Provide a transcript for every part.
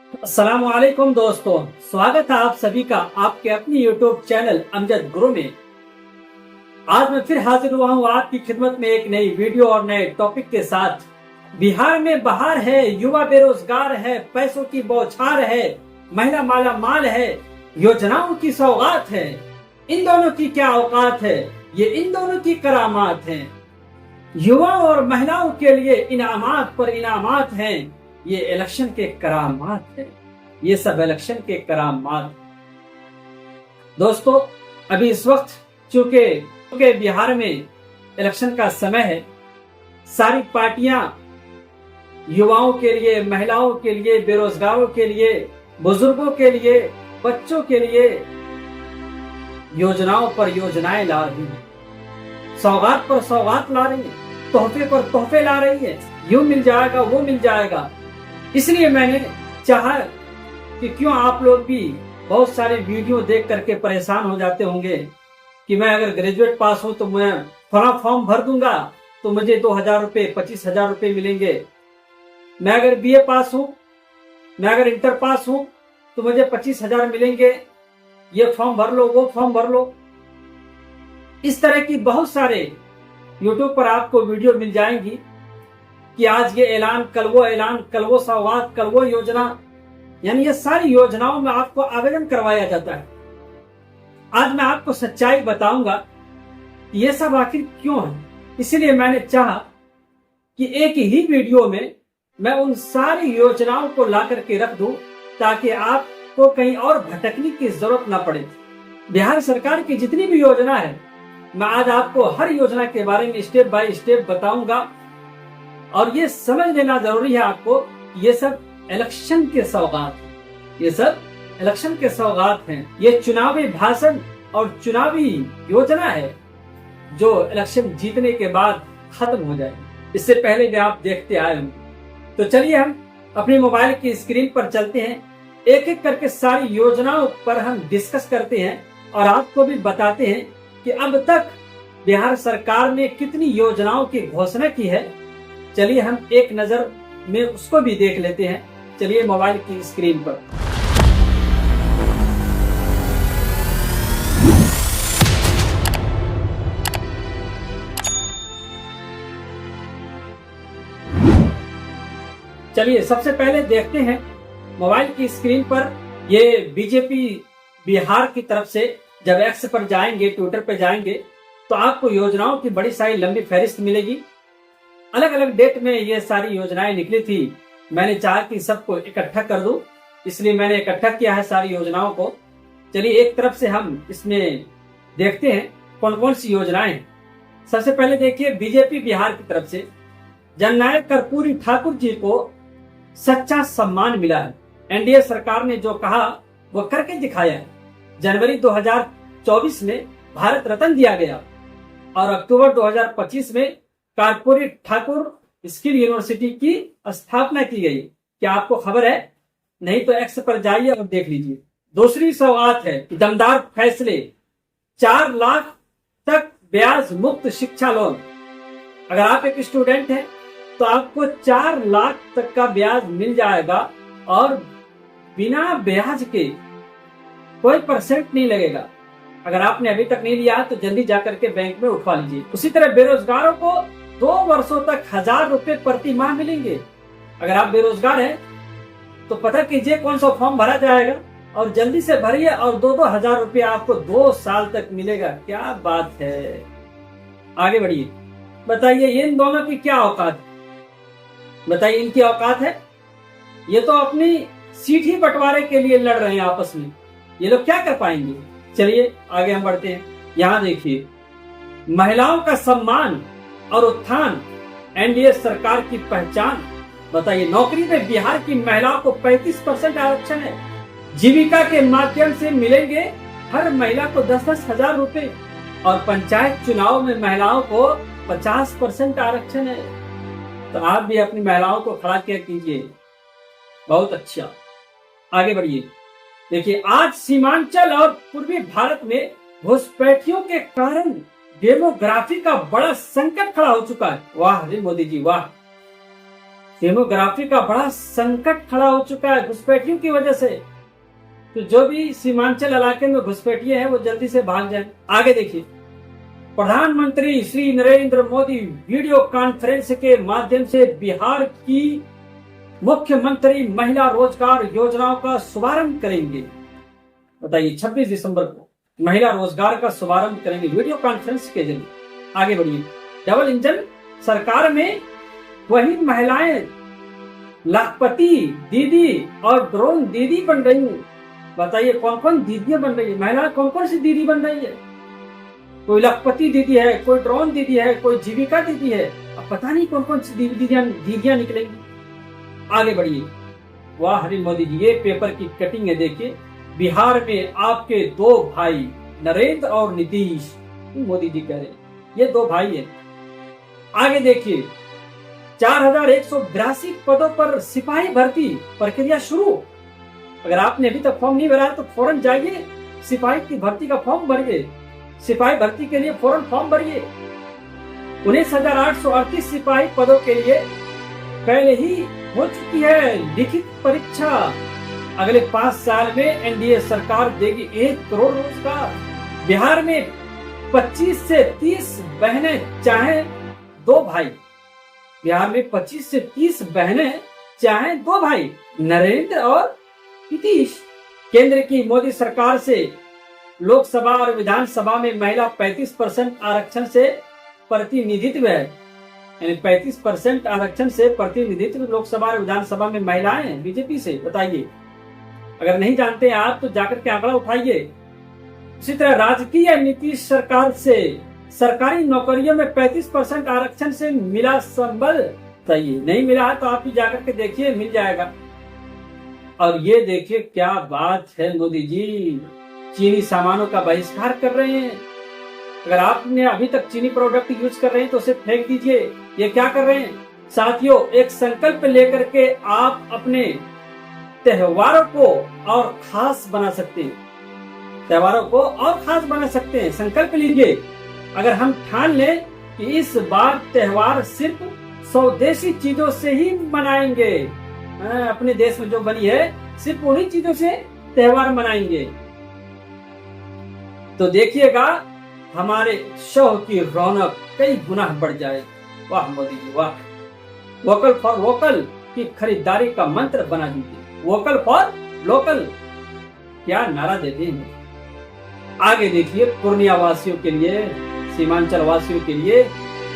अस्सलामुअलैकुम दोस्तों, स्वागत है आप सभी का आपके अपनी यूट्यूब चैनल अमजद गुरु में। आज मैं फिर हाजिर हुआ हूँ आपकी खिदमत में एक नई वीडियो और नए टॉपिक के साथ। बिहार में बहार है, युवा बेरोजगार है, पैसों की बौछार है, महिला माला माल है, योजनाओं की सौगात है। इन दोनों की क्या औकात है, ये इन दोनों की करामात है। युवा और महिलाओं के लिए इनामात पर इनामात हैं, ये इलेक्शन के करामात है, ये सब इलेक्शन के करामात। दोस्तों, अभी इस वक्त चूंकि बिहार में इलेक्शन का समय है, सारी पार्टियां युवाओं के लिए, महिलाओं के लिए, बेरोजगारों के लिए, बुजुर्गों के लिए, बच्चों के लिए योजनाओं पर योजनाएं ला रही है, सौगात पर सौगात ला रही है, तोहफे पर तोहफे ला रही है। यूं मिल जाएगा, वो मिल जाएगा। इसलिए मैंने चाहा कि क्यों आप लोग भी बहुत सारे वीडियो देख करके परेशान हो जाते होंगे कि मैं अगर ग्रेजुएट पास हूं तो मैं फला फॉर्म भर दूंगा तो मुझे 2,000 रुपये, 25,000 रुपये मिलेंगे। मैं अगर बीए पास हूं, मैं अगर इंटर पास हूं तो मुझे 25,000 मिलेंगे, ये फॉर्म भर लो, वो फॉर्म भर लो। इस तरह की बहुत सारे यूट्यूब पर आपको वीडियो मिल जाएंगी कि आज ये ऐलान, कल वो सौगात, कल वो योजना, यानी ये सारी योजनाओं में आपको आवेदन करवाया जाता है। आज मैं आपको सच्चाई बताऊंगा कि ये सब आखिर क्यों है। इसीलिए मैंने चाहा कि एक ही वीडियो में मैं उन सारी योजनाओं को ला करके रख दूं ताकि आपको कहीं और भटकने की जरूरत ना पड़े। बिहार सरकार की जितनी भी योजना है, मैं आज आपको हर योजना के बारे में स्टेप बाय स्टेप बताऊंगा। और ये समझ लेना जरूरी है आपको, ये सब इलेक्शन के सौगात हैं, ये सब इलेक्शन के सौगात हैं। ये चुनावी भाषण और चुनावी योजना है जो इलेक्शन जीतने के बाद खत्म हो जाएगी। इससे पहले भी आप देखते आए होंगे। तो चलिए हम अपने मोबाइल की स्क्रीन पर चलते हैं, एक एक करके सारी योजनाओं पर हम डिस्कस करते हैं और आपको भी बताते हैं कि अब तक बिहार सरकार ने कितनी योजनाओं की घोषणा की है। चलिए हम एक नजर में उसको भी देख लेते हैं। चलिए मोबाइल की स्क्रीन पर। चलिए सबसे पहले देखते हैं मोबाइल की स्क्रीन पर, ये बीजेपी बिहार की तरफ से जब एक्स पर जाएंगे, ट्विटर पर जाएंगे तो आपको योजनाओं की बड़ी सारी लंबी फहरिस्त मिलेगी। अलग अलग डेट में ये सारी योजनाएं निकली थी। मैंने चाहा कि सबको इकट्ठा कर दूं, इसलिए मैंने इकट्ठा किया है सारी योजनाओं को। चलिए एक तरफ से हम इसमें देखते हैं कौन कौन सी योजनाएं हैं। सबसे पहले देखिए, बीजेपी बिहार की तरफ से जननायक कर्पूरी ठाकुर जी को सच्चा सम्मान मिला है। एनडीए सरकार ने जो कहा वो करके दिखाया है। जनवरी 2024 में भारत रत्न दिया गया और अक्टूबर 2025 में कर्पूरी ठाकुर स्किल यूनिवर्सिटी की स्थापना की गई। क्या आपको खबर है? नहीं तो एक्स पर जाइए और देख लीजिए। दूसरी सौगात है दमदार फैसले, 4 लाख तक ब्याज मुक्त शिक्षा लोन। अगर आप एक स्टूडेंट हैं तो आपको 4 लाख तक का ब्याज मिल जाएगा और बिना ब्याज के कोई परसेंट नहीं लगेगा। अगर आपने अभी तक नहीं लिया तो जल्दी जाकर के बैंक में उठवा लीजिए। उसी तरह बेरोजगारों को 2 वर्षों तक 1,000 रुपए प्रति माह मिलेंगे। अगर आप बेरोजगार हैं तो पता कीजिए कौन सा फॉर्म भरा जाएगा और जल्दी से भरिए और 2-2 हजार रुपये आपको 2 साल तक मिलेगा। क्या बात है। आगे बढ़िए, बताइए इन दोनों की क्या औकात है? बताइए इनकी औकात है? ये तो अपनी सीट ही बंटवारे के लिए लड़ रहे हैं आपस में। ये लोग क्या कर पाएंगे? चलिए आगे हम बढ़ते हैं। यहाँ देखिए, महिलाओं का सम्मान और उत्थान एनडीए सरकार की पहचान। बताइए, नौकरी में बिहार की महिलाओं को 35% आरक्षण है। जीविका के माध्यम से मिलेंगे हर महिला को 10-10 हजार रुपए और पंचायत चुनाव में महिलाओं को 50% आरक्षण है। तो आप भी अपनी महिलाओं को खड़ा किया कीजिए। बहुत अच्छा, आगे बढ़िए। देखिए, आज सीमांचल और पूर्वी भारत में घुसपैठियों के कारण डेमोग्राफी का बड़ा संकट खड़ा हो चुका है। वाह रे मोदी जी वाह। डेमोग्राफी का बड़ा संकट खड़ा हो चुका है घुसपैठियों की वजह से। तो जो भी सीमांचल इलाके में घुसपैठिए हैं वो जल्दी से भाग जाएं। आगे देखिए, प्रधानमंत्री श्री नरेंद्र मोदी वीडियो कॉन्फ्रेंस के माध्यम से बिहार की मुख्यमंत्री महिला रोजगार योजनाओं का शुभारंभ करेंगे। बताइए, 26 दिसंबर को महिला रोजगार का शुभारंभ करेंगे वीडियो कॉन्फ्रेंस के जरिए। आगे बढ़िए, डबल इंजन सरकार में वही महिलाएं लाखपति दीदी और ड्रोन दीदी बन रही हैं। बताइए, कौन कौन दीदियां बन रही है, महिलाएं कौन कौन सी दीदी बन रही है? कोई लाखपति दीदी है, कोई ड्रोन दीदी है, कोई जीविका दीदी है, अब पता नहीं कौन कौन सी दीदियां निकलेंगी। आगे बढ़िए, वाह हरी मोदी जी, ये पेपर की कटिंग है। देखिए, बिहार में आपके दो भाई नरेंद्र और नीतीश, मोदी जी कह रहे हैं ये दो भाई हैं। आगे देखिए, 4182 पदों पर सिपाही भर्ती प्रक्रिया शुरू। अगर आपने अभी तक फॉर्म नहीं भरा तो फौरन जाइए, सिपाही की भर्ती का फॉर्म भरिए। सिपाही भर्ती के लिए फौरन फॉर्म भरिए। 19,838 सिपाही पदों के लिए पहले ही हो चुकी है लिखित परीक्षा। अगले 5 साल में एनडीए सरकार देगी 1 करोड़ रोजगार। बिहार में 25 से 30 बहनें चाहे 2 भाई। बिहार में 25 से 30 बहनें चाहे 2 भाई, नरेंद्र और नीतीश। केंद्र की मोदी सरकार से लोकसभा और विधानसभा में महिला 35% आरक्षण से प्रतिनिधित्व है। यानी 35% आरक्षण से प्रतिनिधित्व लोकसभा और विधानसभा में महिलाएं हैं बीजेपी से। बताइए, अगर नहीं जानते हैं आप तो जाकर के आंकड़ा उठाइए। इसी तरह राजकीय नीतीश सरकार से सरकारी नौकरियों में 35% आरक्षण से मिला संबल। बताइए, नहीं मिला है तो आप भी जाकर के देखिए, मिल जाएगा। और ये देखिए क्या बात है, मोदी जी चीनी सामानों का बहिष्कार कर रहे हैं। अगर आपने अभी तक चीनी प्रोडक्ट यूज कर रहे हैं तो उसे फेंक दीजिए। ये क्या कर रहे हैं साथियों, एक संकल्प लेकर के आप अपने त्योहारों को और खास बना सकते हैं। त्योहारों को और खास बना सकते हैं। संकल्प लीजिए, अगर हम ठान लें कि इस बार त्योहार सिर्फ स्वदेशी चीजों से ही मनाएंगे, अपने देश में जो बनी है सिर्फ उन्हीं चीजों से त्योहार मनाएंगे, तो देखिएगा हमारे शहर की रौनक कई गुना बढ़ जाए। वाह मोदी जी वाह। वोकल फॉर वोकल की खरीदारी का मंत्र बना दीजिए। वोकल फॉर लोकल, क्या नारा दे देंगे। आगे देखिए, पूर्णिया वासियों के लिए, सीमांचल वासियों के लिए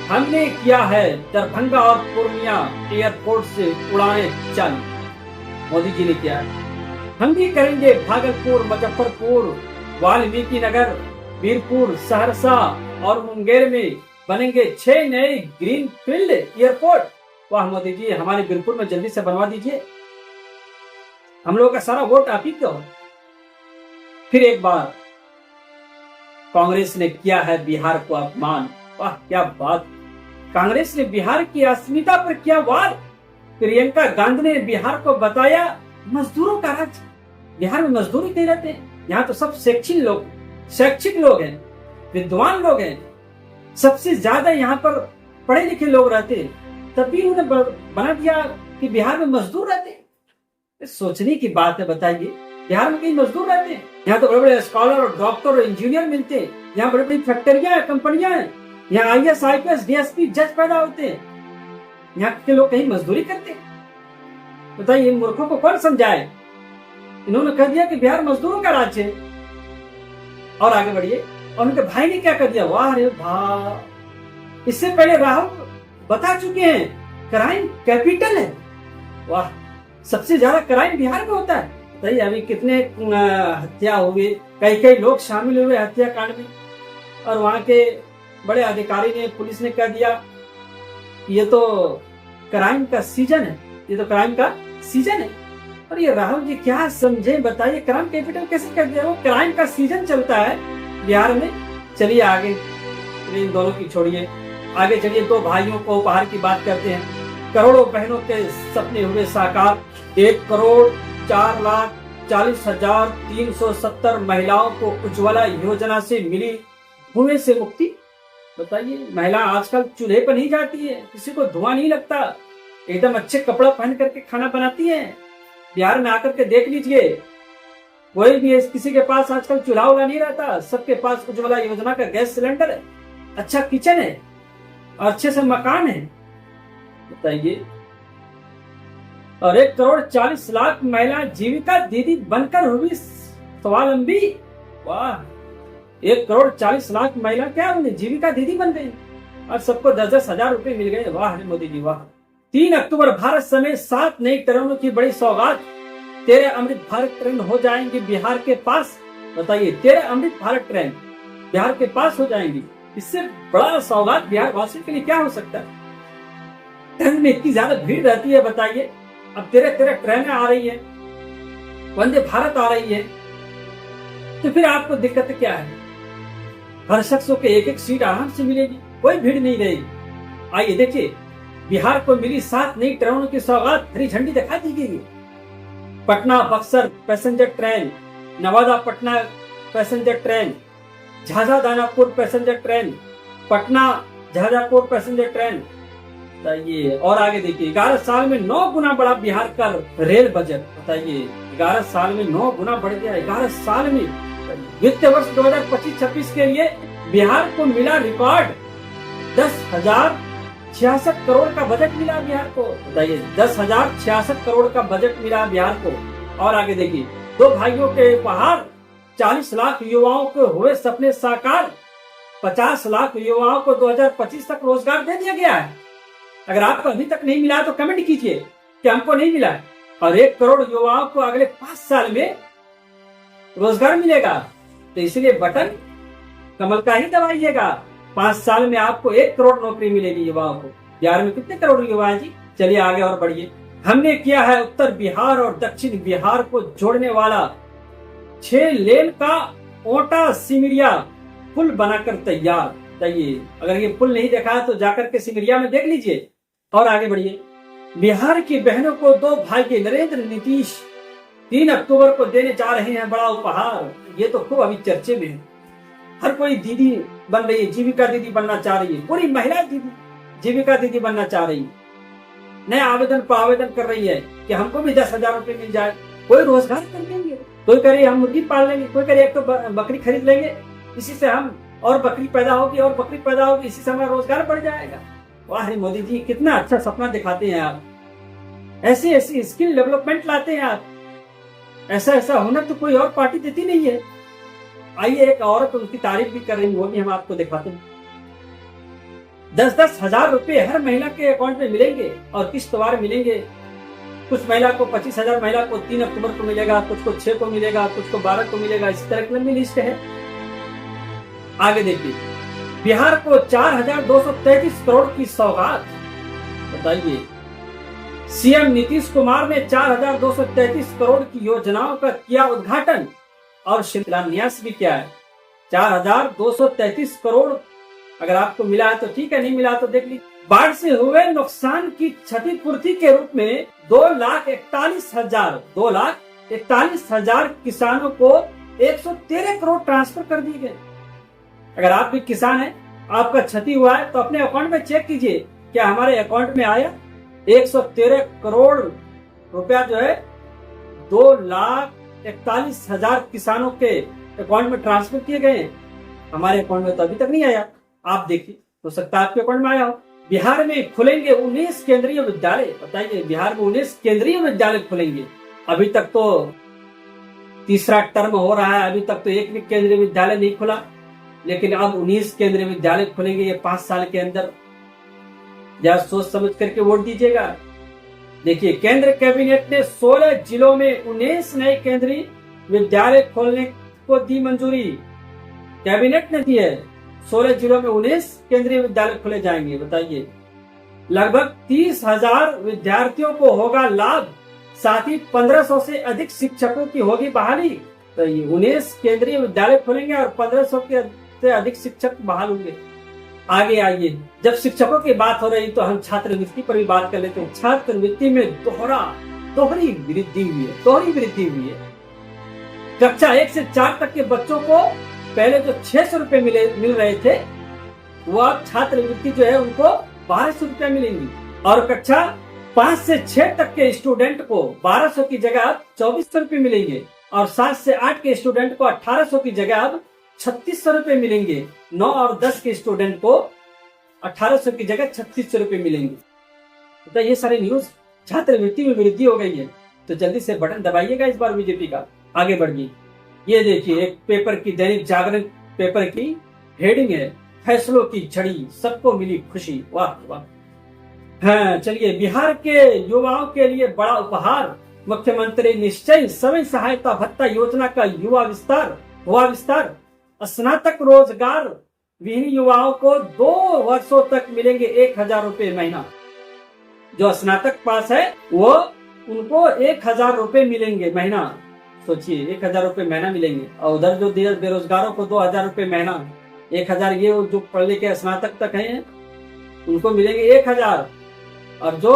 हमने किया है दरभंगा और पूर्णिया एयरपोर्ट से उड़ानें चालू। मोदी जी ने किया है, हम भी करेंगे। भागलपुर, मुजफ्फरपुर, वाल्मीकि नगर, बीरपुर, सहरसा और मुंगेर में बनेंगे 6 नए ग्रीन फील्ड एयरपोर्ट। वाह मोदी जी, हमारे बीरपुर में जल्दी से बनवा दीजिए। हम लोगों का सारा वोट आप ही का हो। फिर एक बार कांग्रेस ने किया है बिहार को अपमान। वाह क्या बात, कांग्रेस ने बिहार की अस्मिता पर किया वार। प्रियंका गांधी ने बिहार को बताया मजदूरों का राज्य। बिहार में मजदूर ही नहीं रहते, यहाँ तो सब शैक्षिक लोग हैं, विद्वान लोग हैं, सबसे ज्यादा यहाँ पर पढ़े लिखे लोग रहते हैं। तब भी उन्होंने बना दिया कि बिहार में मजदूर रहते हैं। सोचने की बात है। बताइए, बिहार में कई मजदूर रहते हैं। यहाँ तो बड़े बड़े स्कॉलर और डॉक्टर और इंजीनियर मिलते हैं। यहाँ बड़ी बड़ी फैक्ट्रियां हैं, कंपनियां हैं। यहाँ IAS, IPS, DSP, जज पैदा होते हैं। यहाँ के लोग कहीं मजदूरी करते हैं। बताइए, इन मूर्खों को कौन समझाए। इन्होंने कह दिया कि बिहार मजदूरों का राज्य है। और आगे बढ़िए, और उनके भाई ने क्या कर दिया, वाह रे वाह। इससे पहले राहुल बता चुके हैं क्राइम कैपिटल है। वाह, सबसे ज्यादा क्राइम बिहार में होता है। बताइए, अभी कितने हत्या हुए, कई लोग शामिल हुए हत्याकांड में, और वहां के बड़े अधिकारी ने, पुलिस ने कह दिया कि ये तो क्राइम का सीजन है, ये तो क्राइम का सीजन है। और ये राहुल जी क्या समझे, बताइए, क्राइम कैपिटल कैसे कर दिया। वो क्राइम का सीजन चलता है बिहार में। चलिए आगे, इन दोनों की छोड़िए, आगे चलिए। 2 भाइयों को उपहार की बात करते हैं। करोड़ों बहनों के सपने हुए साकार। 1,40,40,370 महिलाओं को उज्ज्वला योजना से मिली धुएं से मुक्ति। बताइए, महिला आजकल चूल्हे पर नहीं जाती है, किसी को धुआं नहीं लगता। एकदम अच्छे कपड़ा पहन करके खाना बनाती है। बिहार में आकर के देख लीजिए, कोई भी किसी के पास आजकल चूल्हा उल्हा नहीं रहता, सबके पास उज्ज्वला योजना का गैस सिलेंडर है, अच्छा किचन है और अच्छे से मकान है। बताइए। और 1,40,00,000 महिला जीविका दीदी बनकर हुई स्वावलंबी। वाह, 1,40,00,000 महिला क्या हुई, जीविका दीदी बन गई और सबको 10-10 हजार रुपए मिल गए। वाह मोदी जी वाह। 3 अक्टूबर भारत समेत 7 नई ट्रेनों की बड़ी सौगात। 13 अमृत भारत ट्रेन हो जाएंगी बिहार के पास। बताइए, 13 अमृत भारत ट्रेन बिहार के पास हो जाएंगी। इससे बड़ा सौगात बिहार वासियों के लिए क्या हो सकता है। ट्रेन में इतनी ज्यादा भीड़ रहती है, बताइए। अब 13 ट्रेनें आ रही है, वंदे भारत आ रही है, तो फिर आपको दिक्कत क्या है। हर शख्स को एक सीट आराम से मिलेगी, कोई भीड़ नहीं रहेगी। आइए देखिए, बिहार को मिली 7 नई ट्रेनों की सौगात, हरी झंडी दिखा दी गई। Patna Buxar passenger train, Nawada Patna passenger train, Jhajha Danapur passenger train, Patna Jhajhapur passenger train. बताइए, और आगे देखिए, 11 साल में 9 गुना बढ़ा बिहार का रेल बजट। बताइए, 11 साल में 9 गुना बढ़ गया। 11 साल में वित्त वर्ष 2025-26 के लिए बिहार को मिला रिकॉर्ड 10,066 करोड़ का बजट मिला बिहार को। बताइए, 10,066 करोड़ का बजट मिला बिहार को। और आगे देखिए, 2 भाइयों के उपहार, 40 लाख युवाओं को हुए सपने साकार। 50 लाख युवाओं को 2025 तक रोजगार दे दिया गया है। अगर आपको अभी तक नहीं मिला तो कमेंट कीजिए कि हमको नहीं मिला। और 1 करोड़ युवाओं को अगले 5 साल में रोजगार मिलेगा। तो इसलिए बटन कमल का ही दबाइएगा। 5 साल में आपको 1 करोड़ नौकरी मिलेगी युवाओं को। बिहार में कितने करोड़ युवा हैं जी। चलिए आगे और बढ़िए। हमने किया है उत्तर बिहार और दक्षिण बिहार को जोड़ने वाला 6 लेन का ओटा सिमरिया पुल बनाकर तैयार। बताइए, अगर ये पुल नहीं देखा है तो जाकर के सिमरिया में देख लीजिए। और आगे बढ़िए। बिहार की बहनों को 2 भाई नरेंद्र नीतीश 3 अक्टूबर को देने जा रहे हैं बड़ा उपहार। ये तो खूब अभी चर्चे में है। हर कोई दीदी बन रही है, जीविका दीदी बनना चाह रही है। पूरी महिला दीदी जीविका दीदी बनना चाह रही है। नए आवेदन पर आवेदन कर रही है कि हमको भी 10,000 रुपए मिल जाए। कोई रोजगार कर लेंगे, कोई करे हम मुर्गी पाल लेंगे, कोई करे एक तो बकरी खरीद लेंगे, इसी से हम और बकरी पैदा होगी और बकरी पैदा होगी, इसी से हमारा रोजगार बढ़ जाएगा। वाह मोदी जी, कितना अच्छा सपना दिखाते हैं आप। ऐसी ऐसी स्किल डेवलपमेंट लाते हैं आप। ऐसा हुनर तो कोई और पार्टी देती नहीं है। आइए, एक औरत उनकी तारीफ भी कर रही है, वो भी हम आपको दिखाते हैं। 10-10 हजार रुपए हर महिला के अकाउंट में मिलेंगे और किश्तवार मिलेंगे। कुछ महिला को 25,000 महिला को 3 अक्टूबर को मिलेगा, कुछ को 6 को मिलेगा, कुछ को 12 को मिलेगा। इस तरह की लंबी लिस्ट है। आगे देखिए, बिहार को 4,233 करोड़ की सौगात। बताइए, सीएम नीतीश कुमार ने 4,233 करोड़ की योजनाओं का किया उद्घाटन और शिलान्यास भी किया है। 4,233 करोड़ अगर आपको मिला है तो ठीक है, नहीं मिला तो देख लीजिए। बाढ़ से हुए नुकसान की क्षतिपूर्ति के रूप में 2,41,000 किसानों को 113 करोड़ ट्रांसफर कर दिए गए। अगर आप भी किसान हैं, आपका क्षति हुआ है तो अपने अकाउंट में चेक कीजिए, क्या हमारे अकाउंट में आया। 113 करोड़ रुपया जो है 2,41,000 किसानों के अकाउंट में ट्रांसफर किए गए। हमारे अकाउंट में तो अभी तक नहीं आया। आप देखिए, हो सकता है आपके अकाउंट में आया हो। बिहार में खुलेंगे 19 केंद्रीय विद्यालय। बताइए, बिहार में 19 केंद्रीय विद्यालय खुलेंगे। अभी तक तो तीसरा टर्म हो रहा है, अभी तक तो एक भी केंद्रीय विद्यालय नहीं खुला, लेकिन अब 19 केंद्रीय विद्यालय खुलेंगे ये 5 साल के अंदर। जरा सोच समझ करके वोट दीजिएगा। देखिए, केंद्र कैबिनेट ने 16 जिलों में 19 नए केंद्रीय विद्यालय खोलने को दी मंजूरी। कैबिनेट ने दी है, 16 जिलों में 19 केंद्रीय विद्यालय खोले जाएंगे। बताइए, लगभग 30,000 विद्यार्थियों को होगा लाभ, साथ ही 1,500 से अधिक शिक्षकों की होगी बहाली। तो ये 19 केंद्रीय विद्यालय खोलेंगे और 1,500 से अधिक शिक्षक बहाल होंगे। आगे आइए, जब शिक्षकों की बात हो रही तो हम छात्रवृत्ति पर भी बात कर लेते हैं। छात्रवृत्ति में दोहरी वृद्धि हुई है। कक्षा 1 से 4 तक के बच्चों को पहले जो 600 रुपए मिल रहे थे, वो अब छात्रवृत्ति जो है उनको 1,200 रुपया मिलेंगी। और कक्षा 5 से 6 तक के स्टूडेंट को 1200 की जगह अब 2400 रुपए मिलेंगे और 7 से 8 के स्टूडेंट को 1800 की जगह अब 3600 रुपए मिलेंगे। 9 और 10 के स्टूडेंट को 1800 की जगह 3600 रुपए मिलेंगे। तो ये सारे न्यूज छात्रवृत्ति में वृद्धि हो गई है। तो जल्दी से बटन दबाइएगा इस बार बीजेपी का, आगे बढ़िए। ये देखिए एक पेपर की, दैनिक जागरण पेपर की हेडिंग है, फैसलों की झड़ी सबको मिली खुशी। वाह वाह। हाँ चलिए, बिहार के युवाओं के लिए बड़ा उपहार, मुख्यमंत्री निश्चय समय सहायता भत्ता योजना का हुआ विस्तार। स्नातक रोजगार विहीन युवाओं को 2 वर्षों तक मिलेंगे 1000 रुपए महीना। जो स्नातक पास है वो उनको 1000 रुपए मिलेंगे महीना। सोचिए 1000 रुपए महीना मिलेंगे, और उधर जो बेरोजगारों को 2000 रुपए महीना, 1000 ये जो पढ़ लिखे स्नातक तक हैं उनको मिलेंगे 1000, और जो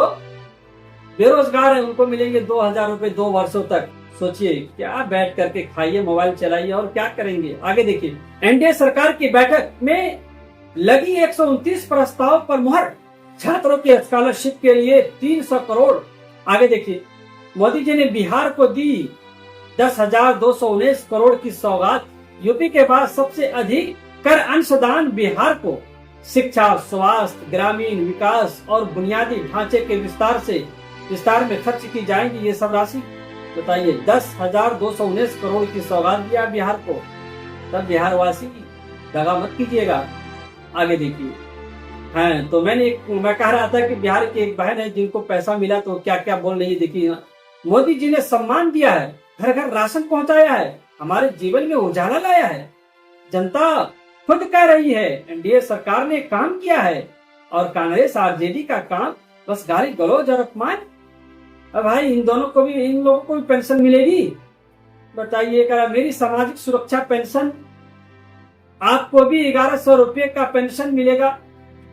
बेरोजगार है उनको मिलेंगे 2000 रुपए 2 वर्षों तक। सोचिए क्या बैठ करके खाइए, मोबाइल चलाइए और क्या करेंगे। आगे देखिए, एनडीए सरकार की बैठक में लगी 129 प्रस्ताव पर मुहर, छात्रों की स्कॉलरशिप के लिए 300 करोड़। आगे देखिए, मोदी जी ने बिहार को दी 10,219 करोड़ की सौगात। यूपी के बाद सबसे अधिक कर अंशदान बिहार को। शिक्षा, स्वास्थ्य, ग्रामीण विकास और बुनियादी ढांचे के विस्तार में खर्च की जाएगी ये सब राशि। बताइए, 10,219 करोड़ की सौगात दिया बिहार को। तब बिहार वासी की दगा मत कीजिएगा। आगे देखिए, हाँ तो मैं कह रहा था कि बिहार की एक बहन है जिनको पैसा मिला तो क्या क्या बोल रही है। देखिए, मोदी जी ने सम्मान दिया है, घर घर राशन पहुंचाया है, हमारे जीवन में उजाला लाया है। जनता खुद कह रही है एनडीए सरकार ने काम किया है, और कांग्रेस आरजेडी का काम बस गाली गलौज और अपमान। अब भाई इन लोगों को भी पेंशन मिलेगी। बताइए, करा मेरी सामाजिक सुरक्षा पेंशन, आपको भी 1100 रुपये का पेंशन मिलेगा।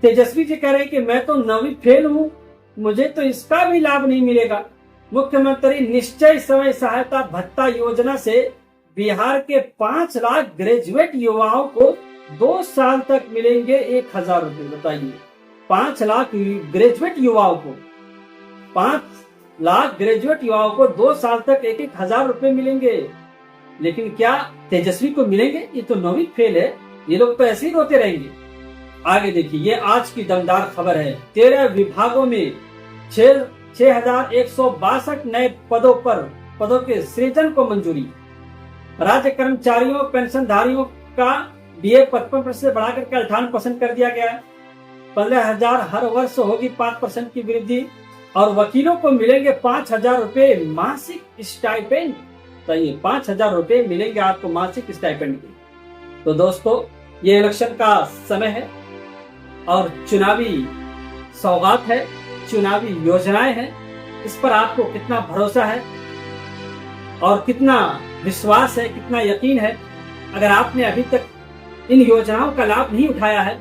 तेजस्वी जी कह रहे हैं कि मैं तो 9वीं फेल हूँ, मुझे तो इसका भी लाभ नहीं मिलेगा। मुख्यमंत्री निश्चय समय सहायता भत्ता योजना से बिहार के 5 लाख ग्रेजुएट युवाओं को 2 साल तक मिलेंगे 1000 रुपए। बताइए, 5 लाख ग्रेजुएट युवाओं को 2 साल तक 1000 रुपए मिलेंगे। लेकिन क्या तेजस्वी को मिलेंगे? ये तो 9वीं फेल है, ये लोग तो ऐसे ही रोते रहेंगे। आगे देखिए, ये आज की दमदार खबर है। 13 विभागों में 6162 नए पदों के सृजन को मंजूरी। राज्य कर्मचारियों पेंशनधारियों का डीए 55% से बढ़ाकर 58% कर दिया गया है। 15,000 हर वर्ष होगी 5% की वृद्धि, और वकीलों को मिलेंगे 5,000 रुपए मासिक स्टाइपेंड। तो ये 5,000 रुपए मिलेंगे आपको मासिक स्टाइपेंड की। तो दोस्तों, ये इलेक्शन का समय है और चुनावी सौगात है, चुनावी योजनाएं हैं। इस पर आपको कितना भरोसा है और कितना विश्वास है, कितना यकीन है। अगर आपने अभी तक इन योजनाओं का लाभ नहीं उठाया है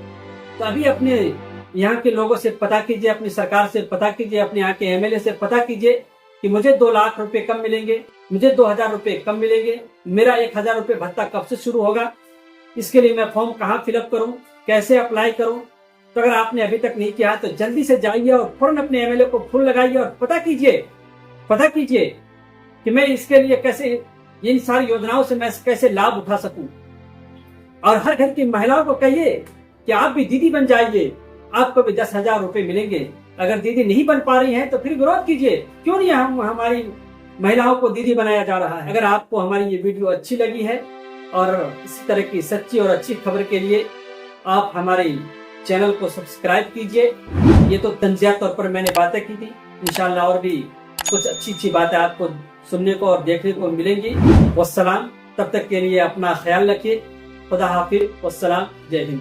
तो अभी अपने यहाँ के लोगों से पता कीजिए, अपनी सरकार से पता कीजिए, अपने यहाँ के एमएलए से पता कीजिए कि मुझे 2 लाख रुपए कम मिलेंगे, मुझे 2000 रुपए कम मिलेंगे, मेरा 1000 रुपए भत्ता कब से शुरू होगा, इसके लिए मैं फॉर्म कहाँ फिलअप करूँ, कैसे अप्लाई करूँ। तो अगर आपने अभी तक नहीं किया तो जल्दी से जाइए और फौरन अपने एमएलए को फोन लगाइए और पता कीजिए कि मैं इसके लिए कैसे, इन सारी योजनाओं से मैं कैसे लाभ उठा सकूं। और हर घर की महिलाओं को कहिए कि आप भी दीदी बन जाइए, आपको भी 10,000 रुपए मिलेंगे। अगर दीदी नहीं बन पा रही हैं तो फिर विरोध कीजिए, क्यों नहीं हमारी महिलाओं को दीदी बनाया जा रहा है। अगर आपको हमारी ये वीडियो अच्छी लगी है और इसी तरह की सच्ची और अच्छी खबर के लिए आप हमारे चैनल को सब्सक्राइब कीजिए। ये तो तंजिया तौर पर मैंने बातें की थी, इंशाल्लाह और भी कुछ अच्छी बातें आपको सुनने को और देखने को मिलेंगी। वस्सलाम, तब तक के लिए अपना ख्याल रखिए। खुदा हाफिज, वस्सलाम, जय हिंद।